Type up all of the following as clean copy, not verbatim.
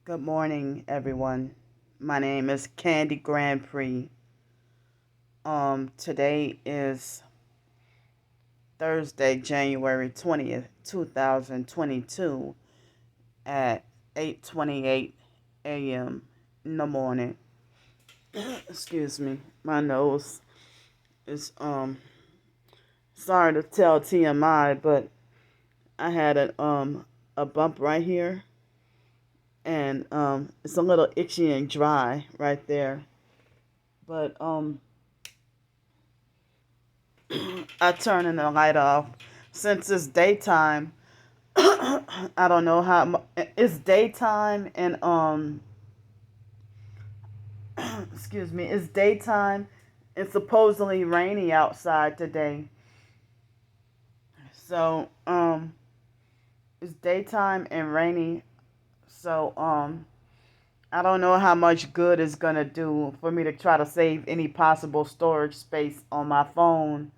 Good morning, everyone. My name is Candy Grandpre. Today is Thursday, January 20th, 2022 at 8:28 a.m. in the morning. Excuse me. My nose is sorry to tell TMI, but I had a bump right here and it's a little itchy and dry right there. But I turning the light off since it's daytime. I don't know it's daytime and excuse me, it's daytime. It's supposedly rainy outside today. So it's daytime and rainy. So I don't know how much good it's gonna do for me to try to save any possible storage space on my phone,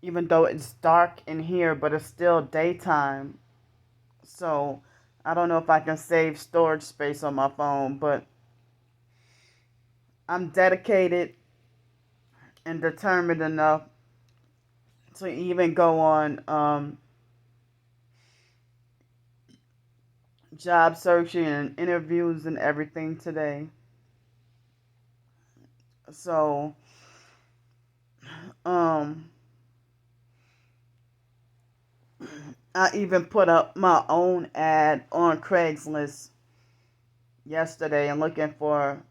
even though it's dark in here, but it's still daytime. So I don't know if I can save storage space on my phone, but I'm dedicated and determined enough to even go on job searching and interviews and everything today. So um, I even put up my own ad on Craigslist yesterday and looking for,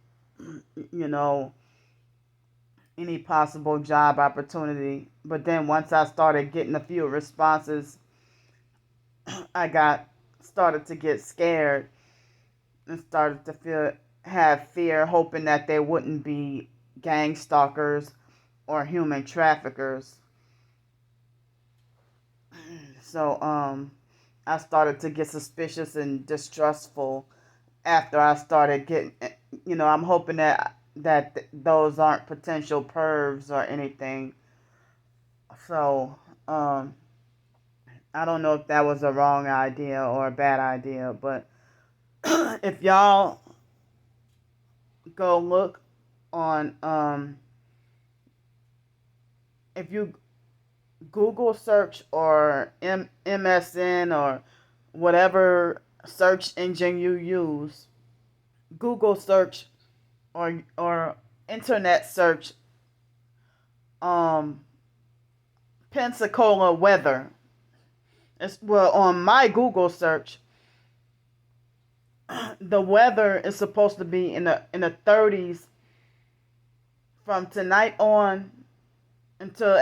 you know, any possible job opportunity. But then once I started getting a few responses, I got started to get scared and started to have fear, hoping that they wouldn't be gang stalkers or human traffickers. So I started to get suspicious and distrustful after I started getting, I'm hoping that those aren't potential pervs or anything. So I don't know if that was a wrong idea or a bad idea, but if y'all go look on if you Google search or MSN or whatever search engine you use, Google search or internet search um Pensacola weather. Well, on my Google search, the weather is supposed to be in the 30s from tonight on until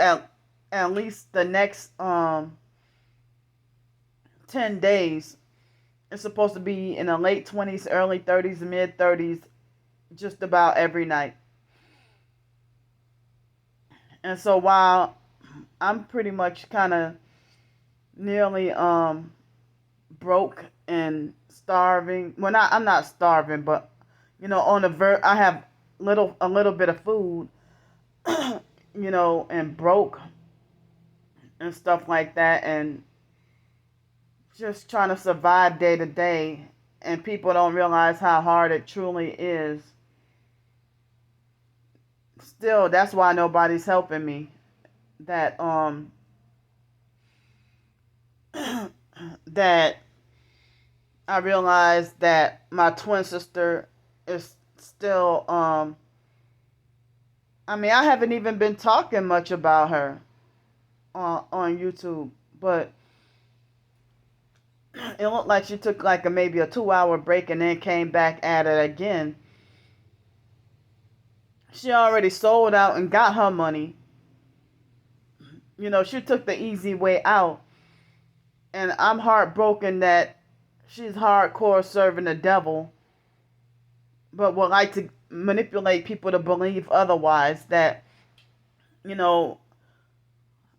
at least the next 10 days. It's supposed to be in the late 20s, early 30s, mid 30s, just about every night. And so while I'm pretty much kind of nearly broke and starving. Well, I'm not starving, but on the I have a little bit of food, and broke and stuff like that, and just trying to survive day to day. And people don't realize how hard it truly is. Still, that's why nobody's helping me. That that I realized that my twin sister is still I mean, I haven't even been talking much about her on YouTube, but it looked like she took like maybe a 2 hour break and then came back at it again. She already sold out and got her money. She took the easy way out, and I'm heartbroken that she's hardcore serving the devil, but would like to manipulate people to believe otherwise. That you know,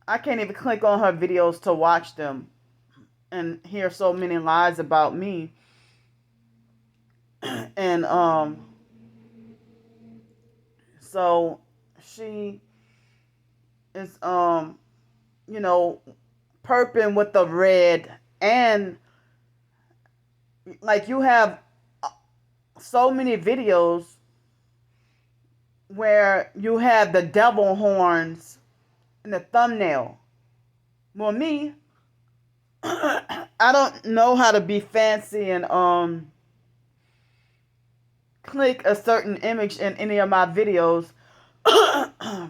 I can't even click on her videos to watch them and hear so many lies about me. And so she is you know, perping with the red, and like you have so many videos where you have the devil horns in the thumbnail. Well, me, I don't know how to be fancy and click a certain image in any of my videos.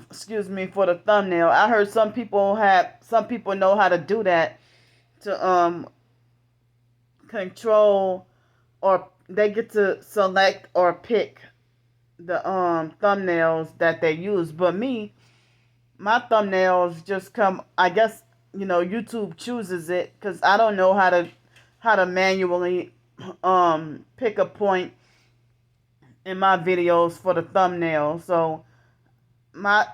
Excuse me, for the thumbnail. I heard some people know how to do that to control, or they get to select or pick the thumbnails that they use. But me, my thumbnails just come, I guess, YouTube chooses it, because I don't know how to manually pick a point in my videos for the thumbnail. So my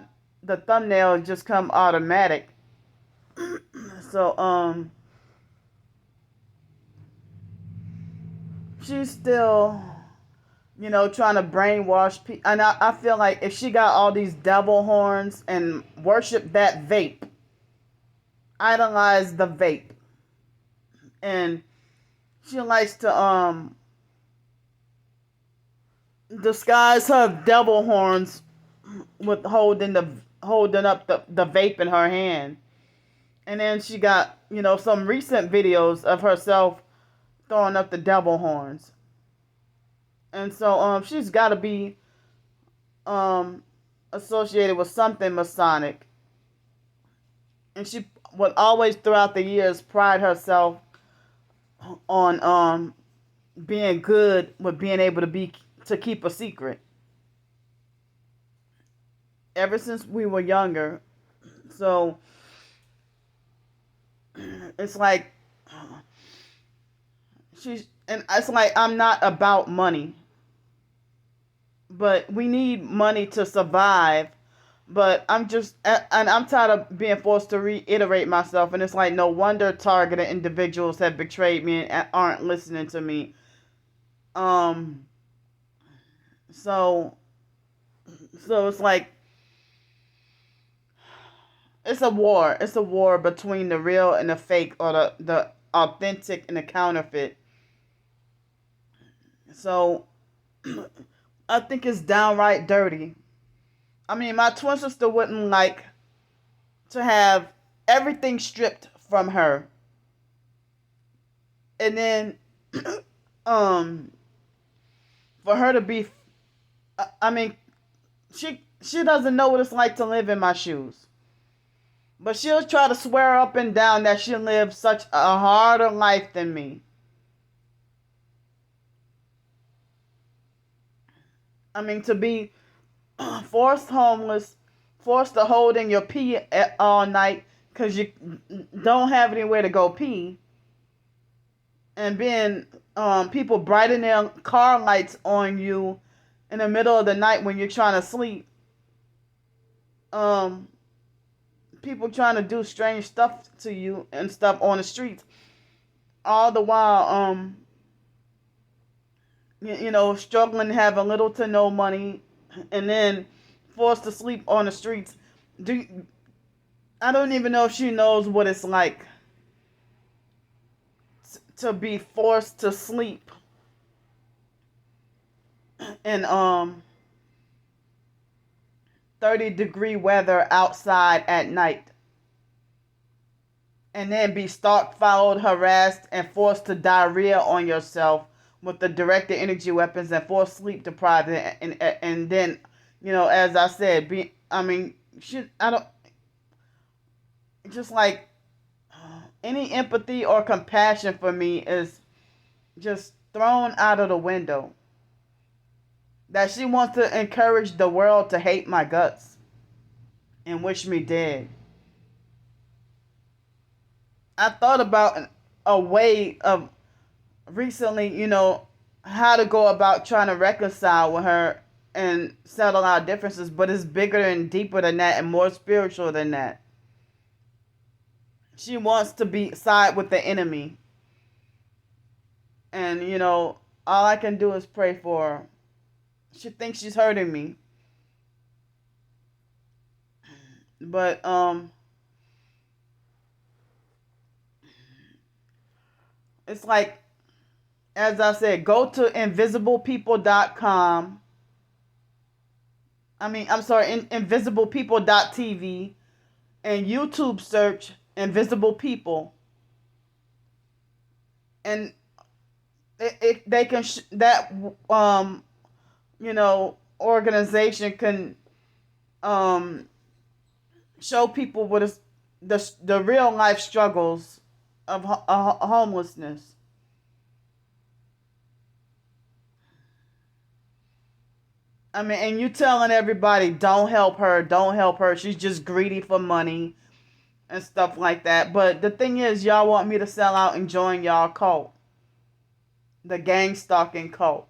the thumbnail just come automatic. So she's still, trying to brainwash people. And I feel like if she got all these devil horns and worship that vape, idolize the vape, and she likes to disguise her devil horns with holding up the vape in her hand. And then she got, some recent videos of herself throwing up the devil horns. And so she's got to be associated with something Masonic. And she would always throughout the years pride herself on being good with being able to keep a secret. Ever since we were younger. So it's like it's like, I'm not about money, but we need money to survive. But I'm tired of being forced to reiterate myself, and it's like, no wonder targeted individuals have betrayed me and aren't listening to me. So it's like, it's a war. It's a war between the real and the fake, or the authentic and the counterfeit. So I think it's downright dirty. I mean, my twin sister wouldn't like to have everything stripped from her, and then for her to be, I mean, she doesn't know what it's like to live in my shoes. But she'll try to swear up and down that she lived such a harder life than me. I mean, to be forced homeless, forced to hold in your pee all night because you don't have anywhere to go pee, and being people brighten their car lights on you in the middle of the night when you're trying to sleep. People trying to do strange stuff to you and stuff on the streets, all the while struggling to have a little to no money, and then forced to sleep on the streets. I don't even know if she knows what it's like to be forced to sleep in 30-degree weather outside at night, and then be stalked, followed, harassed, and forced to diarrhea on yourself with the directed energy weapons, and forced sleep deprived, and then, as I said, I don't, just like, any empathy or compassion for me is just thrown out of the window. That she wants to encourage the world to hate my guts and wish me dead. I thought about a way of recently, how to go about trying to reconcile with her and settle our differences, but it's bigger and deeper than that and more spiritual than that. She wants to side with the enemy. And, all I can do is pray for her. She thinks she's hurting me. But, it's like, as I said, go to invisiblepeople.com. I'm sorry, invisiblepeople.tv, and YouTube search Invisible People, and they can that organization can um show people what is the real life struggles of homelessness. And you telling everybody, don't help her, she's just greedy for money and stuff like that. But the thing is, y'all want me to sell out and join y'all cult, the gang stalking cult.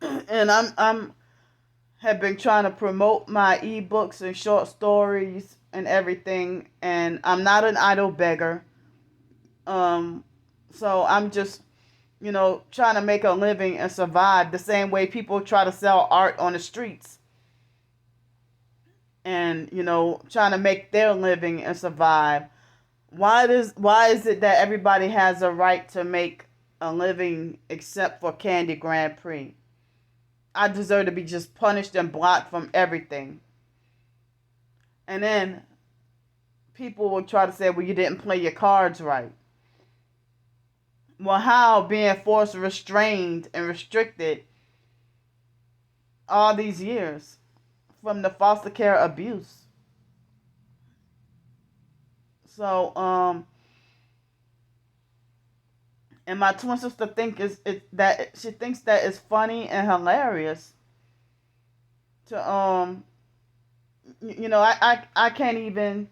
And I'm have been trying to promote my ebooks and short stories and everything, and I'm not an idle beggar. So I'm just, trying to make a living and survive the same way people try to sell art on the streets, and trying to make their living and survive. Why is it that everybody has a right to make a living except for Candy Grandpre? I deserve to be just punished and blocked from everything. And then people will try to say, well, you didn't play your cards right. Well, how, being forced, restrained, and restricted all these years from the foster care abuse? So, and my twin sister that she thinks that it's funny and hilarious to I can't even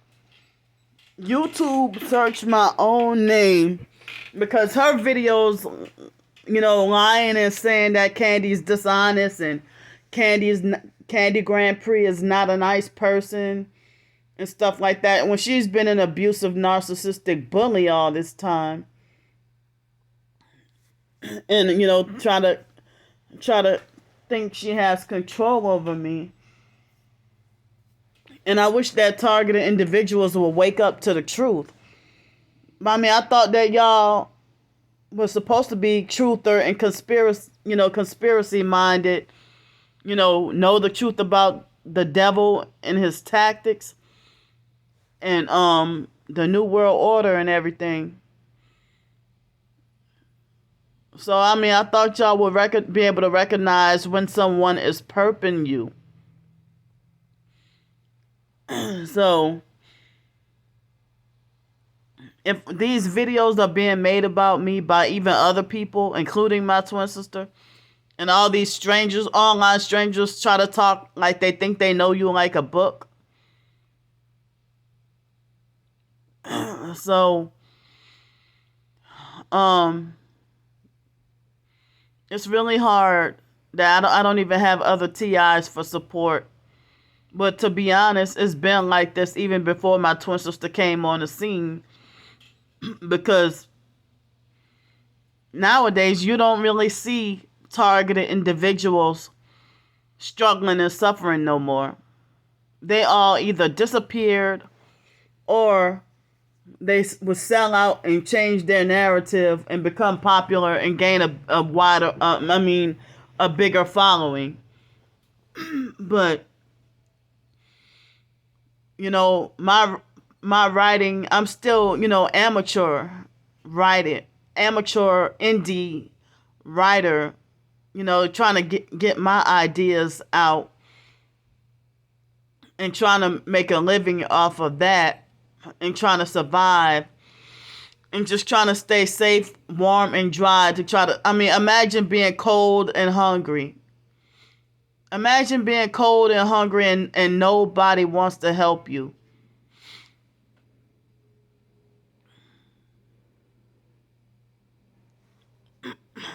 YouTube search my own name, because her videos, lying and saying that Candy's dishonest and Candy Grandpre is not a nice person and stuff like that, when she's been an abusive, narcissistic bully all this time, and try to think she has control over me. And I wish that targeted individuals would wake up to the truth. I thought that y'all was supposed to be truther and conspiracy minded, know the truth about the devil and his tactics and the new world order and everything. So I thought y'all would be able to recognize when someone is perping you. So if these videos are being made about me by even other people, including my twin sister, and all these strangers, online strangers, try to talk like they think they know you like a book. So, it's really hard that I don't even have other TIs for support. But to be honest, it's been like this even before my twin sister came on the scene. Because nowadays you don't really see targeted individuals struggling and suffering no more. They all either disappeared or they would sell out and change their narrative and become popular and gain a wider, a bigger following. But my writing, I'm still, amateur indie writer, trying to get my ideas out and trying to make a living off of that and trying to survive and just trying to stay safe, warm, and dry to try to, imagine being cold and hungry. Imagine being cold and hungry and nobody wants to help you.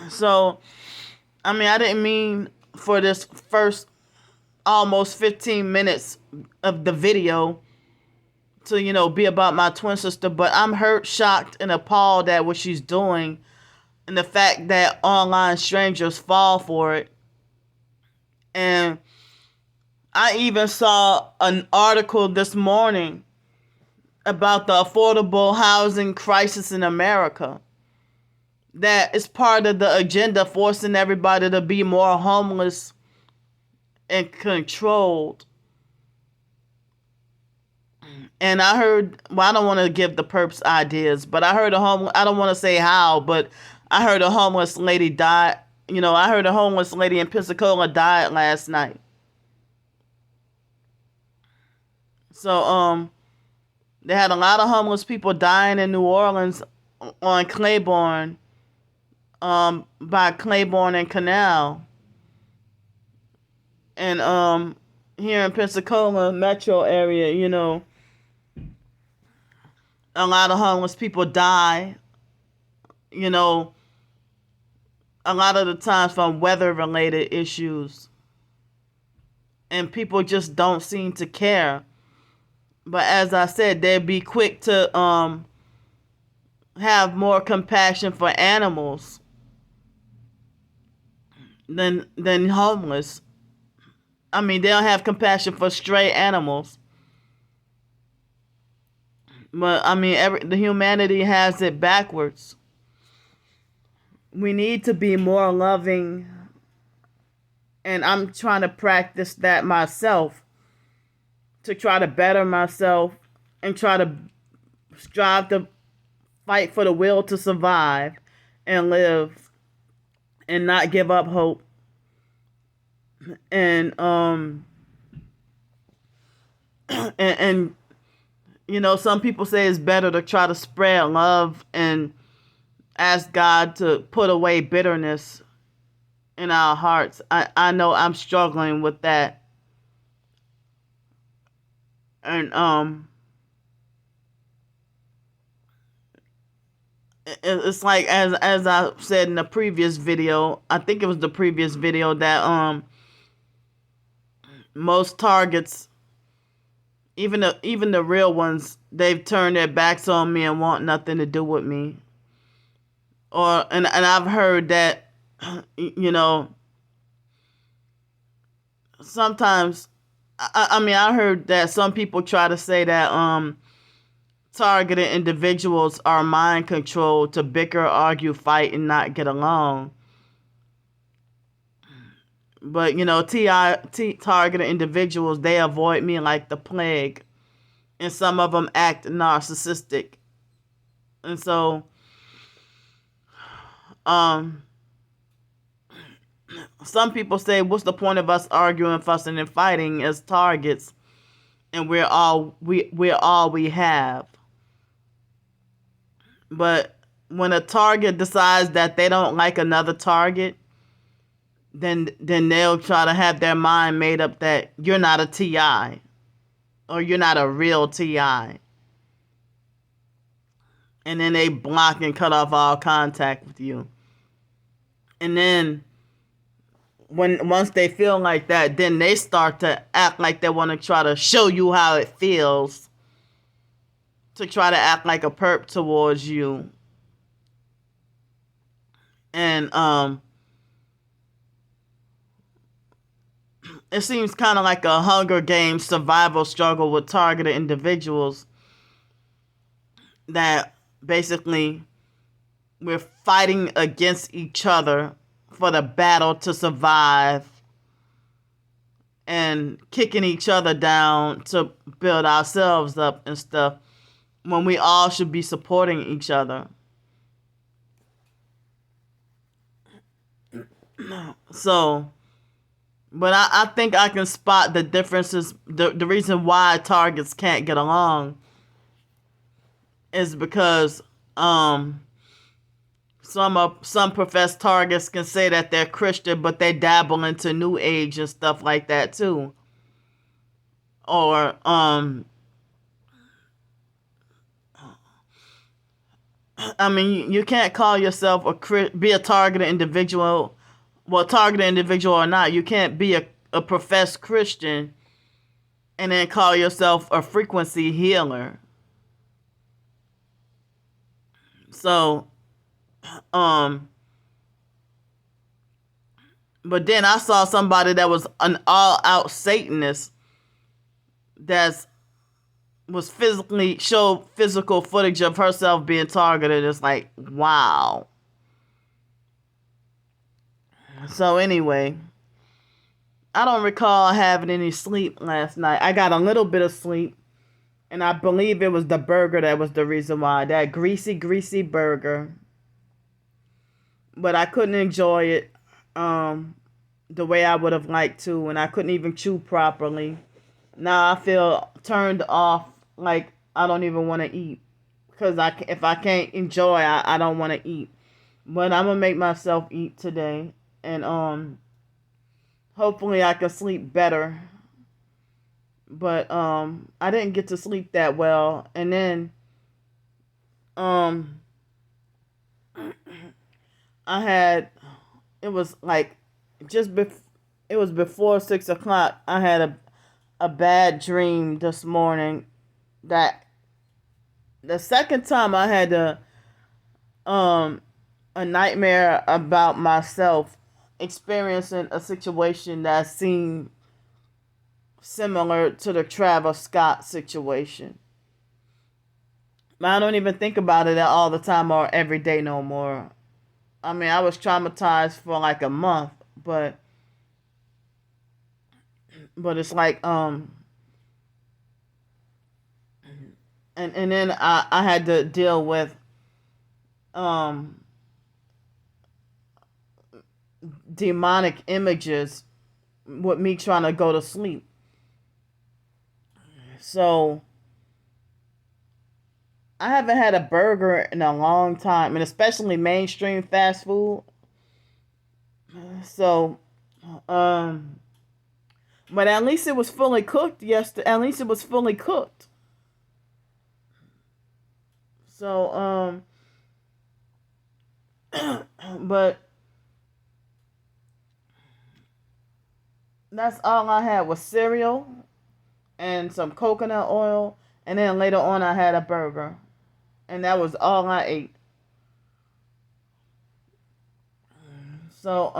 So, I didn't mean for this first almost 15 minutes of the video to, be about my twin sister, but I'm hurt, shocked, and appalled at what she's doing and the fact that online strangers fall for it. And I even saw an article this morning about the affordable housing crisis in America. That is part of the agenda, forcing everybody to be more homeless and controlled. And I heard, well, I don't want to give the perps ideas, but I heard I don't want to say how, but I heard a homeless lady died. I heard a homeless lady in Pensacola died last night. So, they had a lot of homeless people dying in New Orleans on Claiborne, by Claiborne and Canal. And, here in Pensacola metro area, a lot of homeless people die, you know, a lot of the times from weather related issues. And people just don't seem to care. But as I said, they'd be quick to have more compassion for animals than homeless. I mean, they don't have compassion for stray animals. But I mean, the humanity has it backwards. We need to be more loving, and I'm trying to practice that myself, to try to better myself and try to strive to fight for the will to survive and live and not give up hope. And and some people say it's better to try to spread love and ask God to put away bitterness in our hearts. I know I'm struggling with that. And it's like, as I said in the previous video, I think it was the previous video, that most targets, even the real ones, they've turned their backs on me and want nothing to do with me. And I've heard that, sometimes, I mean, I heard that some people try to say that targeted individuals are mind controlled to bicker, argue, fight, and not get along. But targeted individuals, they avoid me like the plague, and some of them act narcissistic. And so, some people say, what's the point of us arguing, fussing, and fighting as targets, and we're all we have? But when a target decides that they don't like another target, then they'll try to have their mind made up that you're not a TI, or you're not a real TI. And then they block and cut off all contact with you. And then once they feel like that, then they start to act like they want to try to show you how it feels, to try to act like a perp towards you. And it seems kind of like a Hunger Games survival struggle with targeted individuals, that basically we're fighting against each other for the battle to survive, and kicking each other down to build ourselves up and stuff, when we all should be supporting each other. So, but I think I can spot the differences. The reason why targets can't get along is because some professed targets can say that they're Christian, but they dabble into New Age and stuff like that too. Or I mean, you can't call yourself be a targeted individual. Well, targeted individual or not, you can't be a professed Christian and then call yourself a frequency healer. So, but then I saw somebody that was an all-out Satanist, that's was physically showed physical footage of herself being targeted. It's like, wow. So anyway, I don't recall having any sleep last night. I got a little bit of sleep, and I believe it was the burger that was the reason why. That greasy burger. But I couldn't enjoy it the way I would have liked to, and I couldn't even chew properly. Now I feel turned off, like I don't even want to eat. Because if I can't enjoy, I don't want to eat. But I'm going to make myself eat today. And hopefully I can sleep better. But I didn't get to sleep that well. And then I had, it was like it was before 6 o'clock. I had a bad dream this morning that the second time I had a nightmare about myself experiencing a situation that seemed similar to the Travis Scott situation. I don't even think about it all the time or every day no more. I mean, I was traumatized for like a month, but it's like and then I had to deal with demonic images with me trying to go to sleep. So I haven't had a burger in a long time, and especially mainstream fast food. So but at least it was fully cooked yesterday. At least it was fully cooked. So but that's all I had was cereal and some coconut oil, and then later on I had a burger, and that was all I ate. So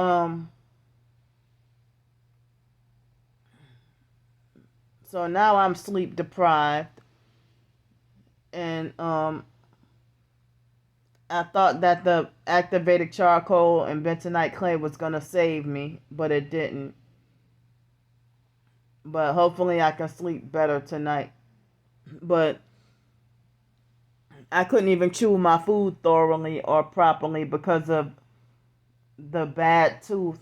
so now I'm sleep deprived, and I thought that the activated charcoal and bentonite clay was gonna save me, but it didn't. But hopefully I can sleep better tonight. But I couldn't even chew my food thoroughly or properly because of the bad tooth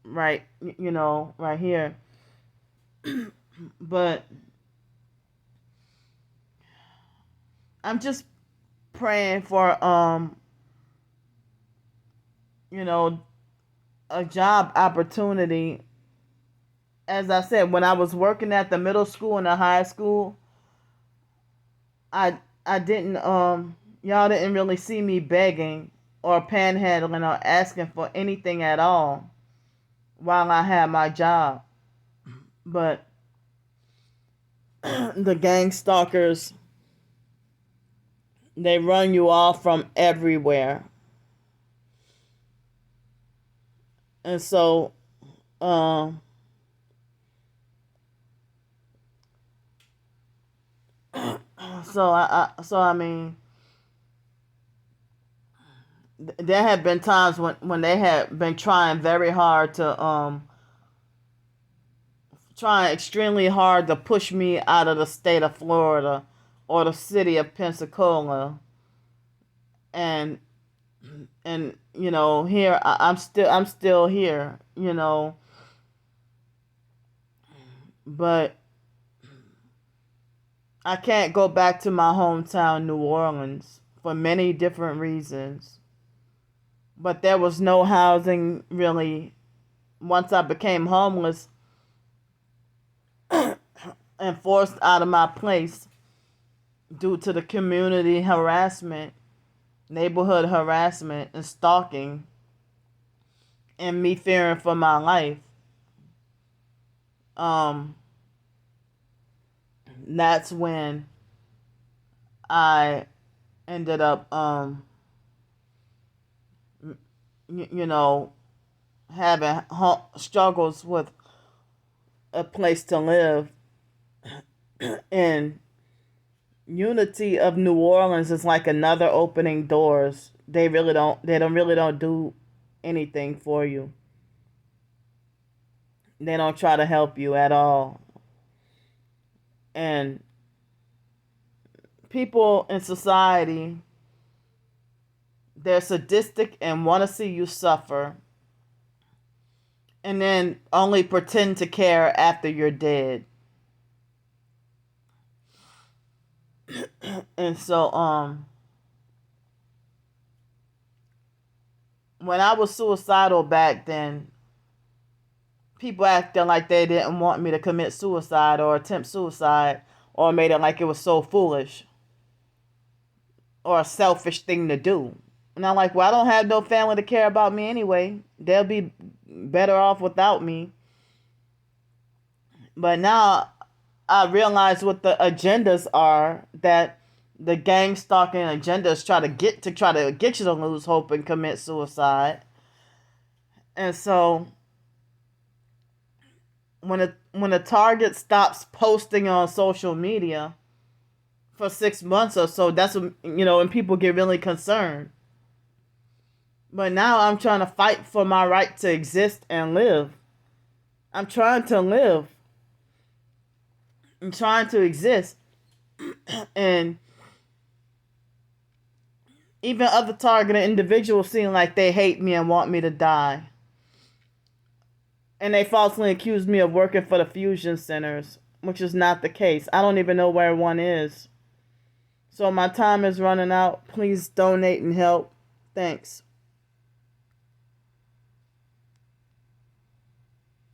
right, right here. But I'm just praying for you know, a job opportunity. As I said, when I was working at the middle school and the high school, I I didn't y'all didn't really see me begging or panhandling or asking for anything at all while I had my job. But the gang stalkers, they run you off from everywhere. And so so I mean, there have been times when they have been trying very hard to trying extremely hard to push me out of the state of Florida or the city of Pensacola, and here I'm still here, but I can't go back to my hometown, New Orleans, for many different reasons. But there was no housing really once I became homeless and forced out of my place due to the community harassment, neighborhood harassment, and stalking, and me fearing for my life. That's when I ended up, having struggles with a place to live, and unity of New Orleans is like another opening doors. They don't do anything for you. They don't try to help you at all. And people in society, they're sadistic and want to see you suffer, and then only pretend to care after you're dead. And so when I was suicidal back then, people acting like they didn't want me to commit suicide or attempt suicide, or made it like it was so foolish or a selfish thing to do. And I'm like, well, I don't have no family to care about me anyway. They'll be better off without me. But now I realize what the agendas are, that the gang stalking agendas try to get you to lose hope and commit suicide. And so when a target stops posting on social media for 6 months or so, that's when, and people get really concerned. But now I'm trying to fight for my right to exist and live. I'm trying to live. I'm trying to exist. And even other targeted individuals seem like they hate me and want me to die. And they falsely accuse me of working for the fusion centers, which is not the case. I don't even know where one is. So my time is running out. Please donate and help. Thanks.